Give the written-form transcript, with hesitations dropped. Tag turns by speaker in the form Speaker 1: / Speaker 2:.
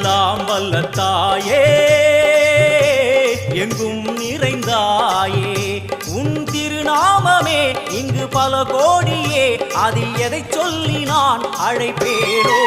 Speaker 1: எல்லாம் வல்ல தாயே எங்கும் நிறைந்தாயே உன் திருநாமமே இங்கு பல கோடியே அதில் எதை சொல்லி நான் அழைப்பேனோ